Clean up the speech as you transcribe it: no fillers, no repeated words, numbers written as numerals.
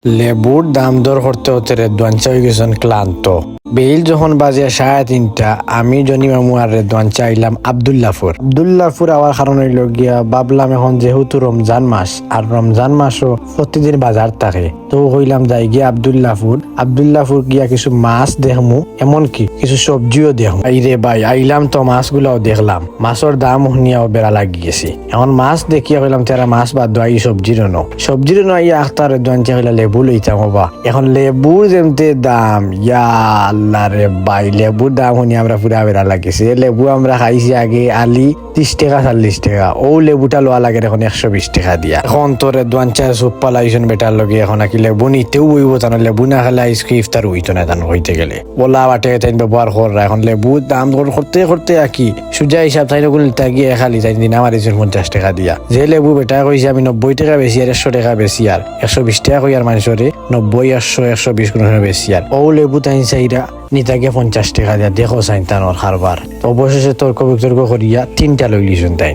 লেবুর দাম দর করতে হতে রেদওয়ান চা হয়ে গেছেন ক্লান্ত। বেইল যখন বাজে 3:30, আমি জনি মামু আর রেদওয়ান চাইলাম আব্দুল্লাহপুর আওয়ার কারণ হইল গিয়া ভাবলাম এখন যেহেতু রমজান মাস আর রমজান মাসও প্রতিদিন বাজার থাকে, তো হইলাম যাই গিয়া আব্দুল্লাহপুর গিয়া কিছু মাছ দেখমু, এমনকি কিছু সবজিও দেখমু। রে ভাই আইলাম তো মাছগুলাও দেখলাম, মাছের দাম শুনিয়াও বেড়া লাগি গেছি। এখন মাছ দেখিয়া হইলাম তেরা মাছ বাদ দাই সবজির আইয়া আখতার রেদওয়ান চা হইলা লেবু লইতাম হবা। এখন লেবুর যেমতে দাম, ইয়া আল্লাহ রে ভাই, লেবুর দাম শুনি আমরা পুরা বেড়া লাগিছে। লেবু আমরা খাইছি আগে আলি 30 টাকা 40 টাকা, ও লেবুটা লোয়া লাগে এখন 120 টাকা দিয়া। এখন তোর রেদওয়ান চা সুপ পালাইছেন বেটার লগে, এখন নাকি লেবু নিতেও বইব, জানো লেবু না খেলে আইসকে ইফতার হইতো না, জানো হইতে গেলে ওলা বাটে তাই ব্যবহার করা। এখন লেবু দাম করতে আকি সুজা হিসাব তাই নগুলো গিয়ে খালি তাই দিন আমার 50 টাকা দিয়া। যে লেবু বেটা কইছে আমি 90 টাকা বেশি আর 100 টাকা বেশি আর 120 টাকা কই আর মানুষরে 90 100 120 কোন বেশি আর ও লেবু তাই চাইরা নিতাকে 50 টাকা দিয়া। দেখো চাইন তানোর হারবার। অবশেষে তর্ক বিতর্ক করিয়া 3টা লই লিছুন তাই।